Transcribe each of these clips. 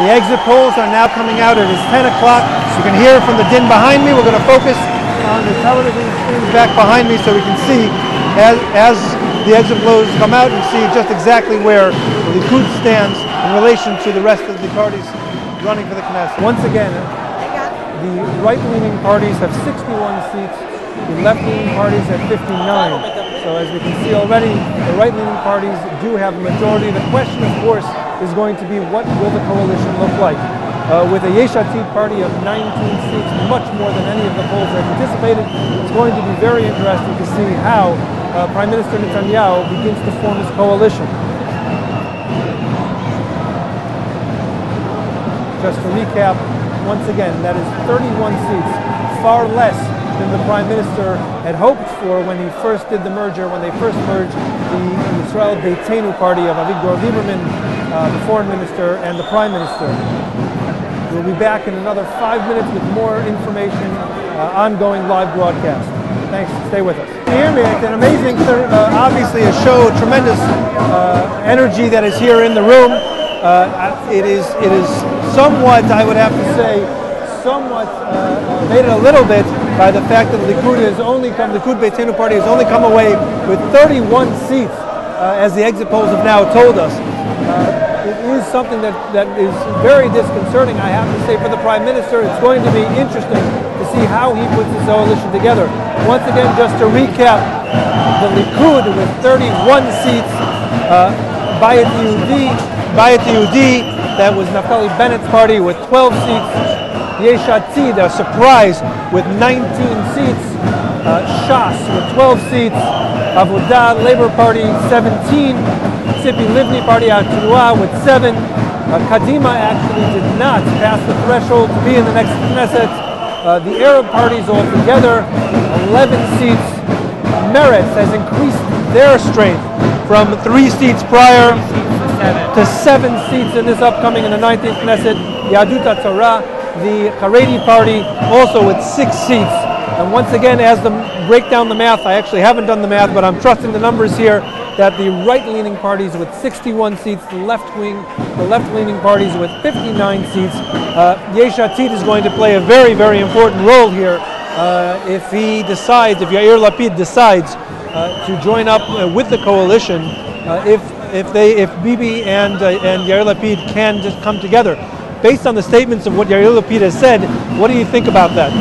The exit polls are now coming out. It is 10 o'clock. You can hear from the din behind me. We're going to focus on the television screens back behind me so we can see as the exit polls come out and see just exactly where the Likud stands in relation to the rest of the parties running for the Knesset. Once again, the right-leaning parties have 61 seats. The left-leaning parties have 59. So as we can see already, the right-leaning parties do have a majority. The question, of course, is going to be what will the coalition look like? With a Yesh Atid party of 19 seats, much more than any of the polls have anticipated, it's going to be very interesting to see how Prime Minister Netanyahu begins to form his coalition. Just to recap, once again, that is 31 seats, far less than the Prime Minister had hoped for when he first did the merger, when they first merged the Israel Beitenu party of Avigdor Lieberman, the Foreign Minister, and the Prime Minister. We'll be back in another 5 minutes with more information, ongoing live broadcast. Thanks, stay with us. Hear me, it's an amazing, obviously a show, tremendous energy that is here in the room. It is somewhat, I would have to say, somewhat made it a little bit by the fact that Likud Beitenu party has only come away with 31 seats, as the exit polls have now told us. It is something that is very disconcerting, I have to say, for the Prime Minister. It's going to be interesting to see how he puts his coalition together. Once again, just to recap, the Likud with 31 seats, Bayit Yehudi, that was Naftali Bennett's party, with 12 seats. Yesh Atid, a surprise, with 19 seats. Shas with 12 seats. Avodah Labor Party 17. Tzipi Livni Party Ha'Tenuah with 7. Kadima actually did not pass the threshold to be in the next Knesset. The Arab parties altogether 11 seats. Meretz has increased their strength from 3 seats prior to 7 seats in this upcoming in the 19th Knesset. Yahadut HaTorah, the Haredi party, also with 6 seats. And once again, as the break down the math, I actually haven't done the math, but I'm trusting the numbers here, that the right-leaning parties with 61 seats, the left-leaning parties with 59 seats. Yesh Atid is going to play a very, very important role here if Yair Lapid decides to join up with the coalition. If Bibi and Yair Lapid can just come together. Based on the statements of what Yair Lapid has said, what do you think about that?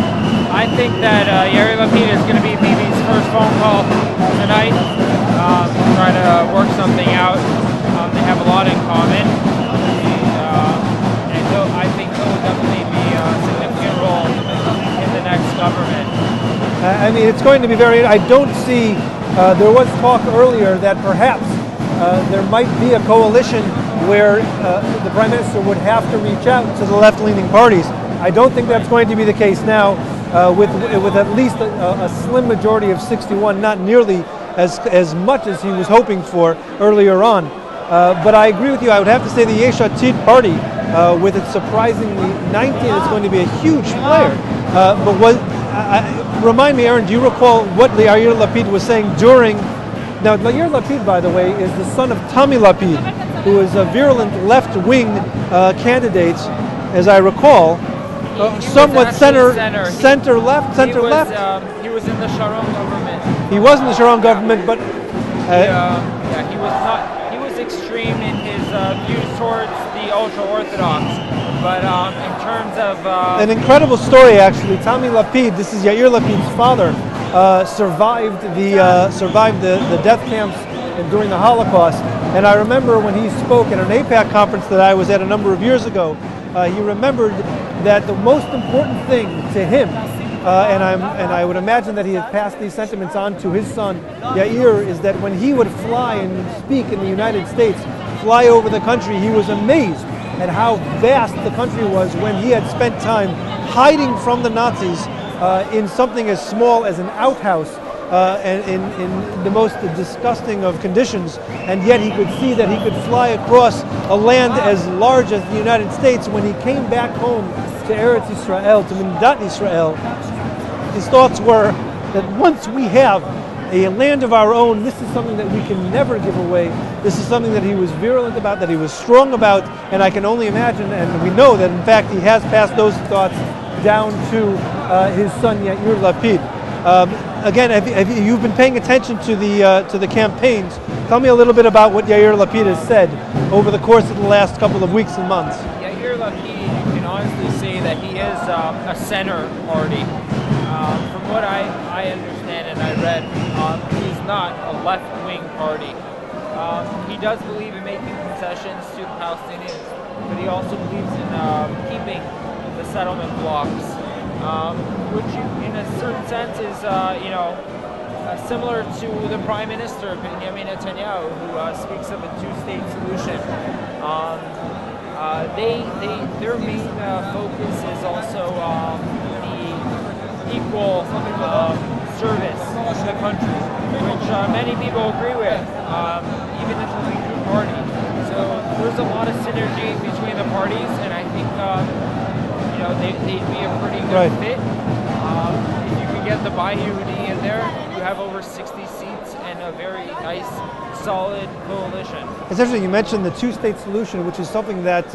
I think that Yair Lapid is going to be Bibi's first phone call tonight, try to work something out. They have a lot in common, and I think he'll definitely be a significant role in the next government. I mean, it's going to be very. I don't see. There was talk earlier that perhaps there might be a coalition where the Prime Minister would have to reach out to the left-leaning parties. I don't think that's going to be the case now, with at least a slim majority of 61, not nearly as much as he was hoping for earlier on. But I agree with you. I would have to say the Yesh Atid party, with its surprisingly 19, is going to be a huge player. Remind me, Aaron, do you recall what Yair Lapid was saying during? Now, Yair Lapid, by the way, is the son of Tami Lapid, who is a virulent left-wing candidate, as I recall. Somewhat center-left. He was in the Sharon government. He was in the Sharon government, but he was not. He was extreme in his views towards the ultra-orthodox. But in terms of an incredible story, actually, Tami Lapid. This is Yair Lapid's father. Survived the death camps during the Holocaust, and I remember when he spoke at an AIPAC conference that I was at a number of years ago. He remembered that the most important thing to him, and I would imagine that he had passed these sentiments on to his son Yair, is that when he would fly and speak in the United States, fly over the country, he was amazed at how vast the country was when he had spent time hiding from the Nazis in something as small as an outhouse, and in the most disgusting of conditions, and yet he could see that he could fly across a land as large as the United States. When he came back home to Eretz Israel, to Mindat Israel, his thoughts were that once we have a land of our own, this is something that we can never give away. This is something that he was virulent about, that he was strong about, and I can only imagine, and we know that in fact he has passed those thoughts down to his son Yair Lapid. Again, you've been paying attention to the campaigns. Tell me a little bit about what Yair Lapid has said over the course of the last couple of weeks and months. Yair Lapid, you can honestly say that he is a center party. From what I understand and I read, he's not a left-wing party. He does believe in making concessions to the Palestinians, but he also believes in keeping the settlement blocks, which in a certain sense is, similar to the Prime Minister, Benjamin Netanyahu, who speaks of a two-state solution. Their main focus is also the equal service to the country, which many people agree with, even in the Likud party. So there's a lot of synergy between the parties, and I think they'd be a pretty good fit. If you can get the Bayehudi in there, you have over 60 seats and a very nice, solid coalition. It's interesting you mentioned the two-state solution, which is something that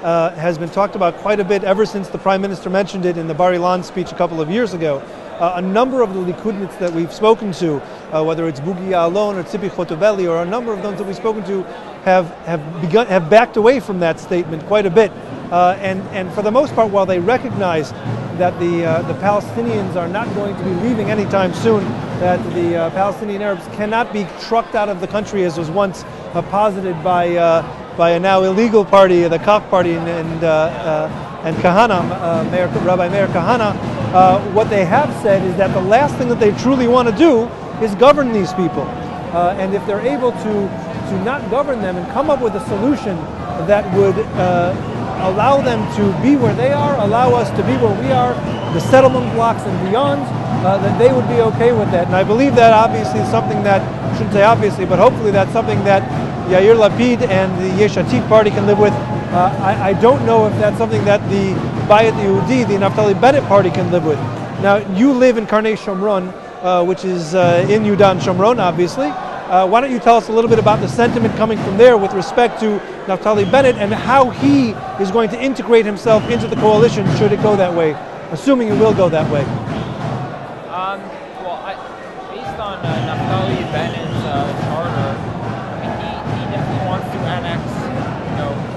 has been talked about quite a bit ever since the Prime Minister mentioned it in the Bar Ilan speech a couple of years ago. A number of the Likudniks that we've spoken to, whether it's Bugi Ya'alon or Tzipi Chotovely, or a number of those that we've spoken to, have backed away from that statement quite a bit. And for the most part, while they recognize that the Palestinians are not going to be leaving anytime soon, that the Palestinian Arabs cannot be trucked out of the country as was once posited by a now illegal party, the Kaf party, and Kahana, Rabbi Meir Kahana. What they have said is that the last thing that they truly want to do is govern these people. And if they're able to not govern them and come up with a solution that would allow them to be where they are, allow us to be where we are, the settlement blocks and beyond, then they would be okay with that. And I believe that obviously is something that, I shouldn't say obviously, but hopefully that's something that Yair Lapid and the Yesh Atid party can live with. I don't know if that's something that the Bayit Yehudi, the Naftali Bennett party, can live with. Now, you live in Karnei Shomron, which is in Yehuda and Shomron, obviously. Why don't you tell us a little bit about the sentiment coming from there with respect to Naftali Bennett and how he is going to integrate himself into the coalition should it go that way, assuming it will go that way. Based on Naftali Bennett's charter, he definitely wants to annex,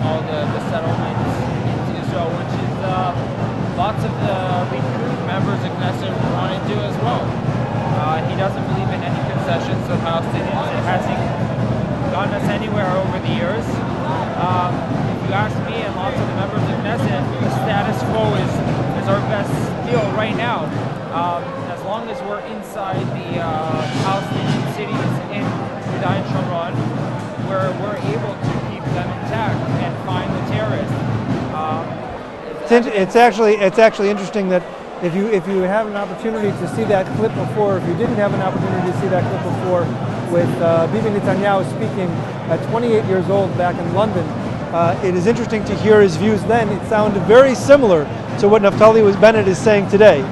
all the settlements into Israel, which is lots of the Likud members of Knesset want to do as well. He doesn't believe in any concessions to the Palestinians. It hasn't gotten us anywhere over the years. If you ask me and lots of the members of Knesset, the status quo is our best deal right now. As long as we're inside the Palestinian cities in Yehuda and Shomron, where we're able to keep them intact and find the terrorists. It's actually interesting that if you have an opportunity to see that clip before, if you didn't have an opportunity to see that clip before, with Bibi Netanyahu speaking at 28 years old back in London, it is interesting to hear his views then. It sounded very similar to what Naftali Bennett is saying today.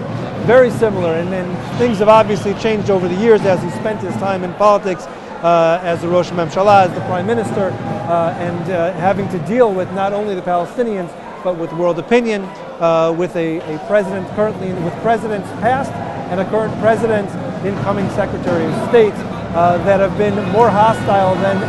Very similar, and then things have obviously changed over the years as he spent his time in politics as the Rosh Memshala, as the Prime Minister, and having to deal with not only the Palestinians, but with world opinion, with a president currently, with presidents past and a current president, incoming Secretary of State, that have been more hostile than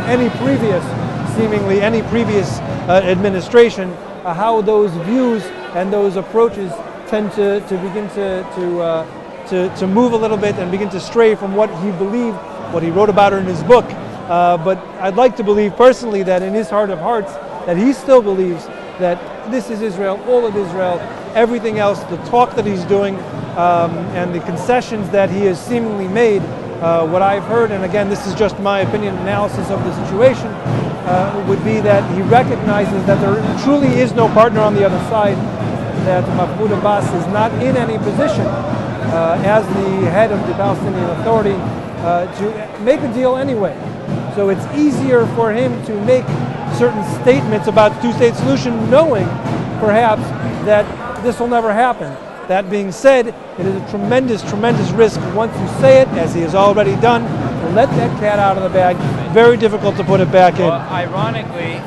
seemingly any previous administration. How those views and those approaches tend to begin to move a little bit and begin to stray from what he believed, what he wrote about in his book. But I'd like to believe personally that in his heart of hearts that he still believes that this is Israel, all of Israel, everything else, the talk that he's doing, and the concessions that he has seemingly made, what I've heard, and again, this is just my opinion analysis of the situation, would be that he recognizes that there truly is no partner on the other side, that Mahmoud Abbas is not in any position as the head of the Palestinian Authority to make a deal anyway. So it's easier for him to make certain statements about the two-state solution, knowing perhaps that this will never happen. That being said, it is a tremendous, tremendous risk once you say it, as he has already done, to let that cat out of the bag. Very difficult to put it back in. Well, ironically,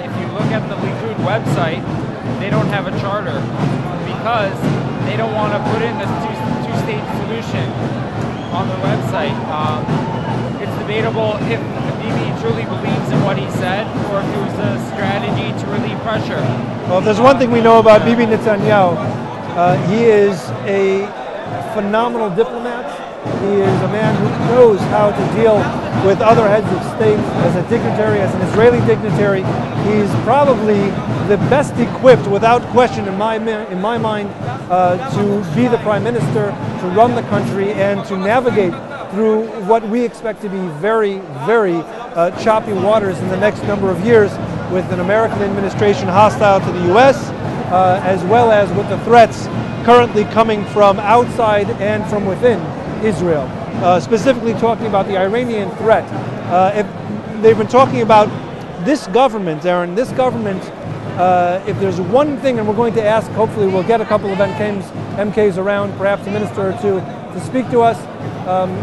if you look at the Likud website, they don't have a charter because they don't want to put in this two-state solution on their website. It's debatable if Bibi truly believes in what he said or if it was a strategy to relieve pressure. Well, if there's one thing we know about Bibi Netanyahu, he is a phenomenal diplomat. He is a man who knows how to deal with other heads of state as a dignitary, as an Israeli dignitary. He's probably the best equipped, without question, in my mind, to be the prime minister, to run the country, and to navigate through what we expect to be very, very choppy waters in the next number of years, with an American administration hostile to the U.S., as well as with the threats currently coming from outside and from within Israel. Specifically talking about the Iranian threat. They've been talking about this government, Aaron, this government, if there's one thing, and we're going to ask, hopefully we'll get a couple of MKs around, perhaps a minister or two, to speak to us.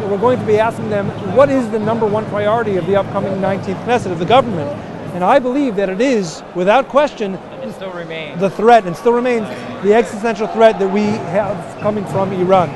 We're going to be asking them, what is the number one priority of the upcoming 19th Knesset of the government? And I believe that it is, without question, It still remains. the threat, and still remains, the existential threat that we have coming from Iran.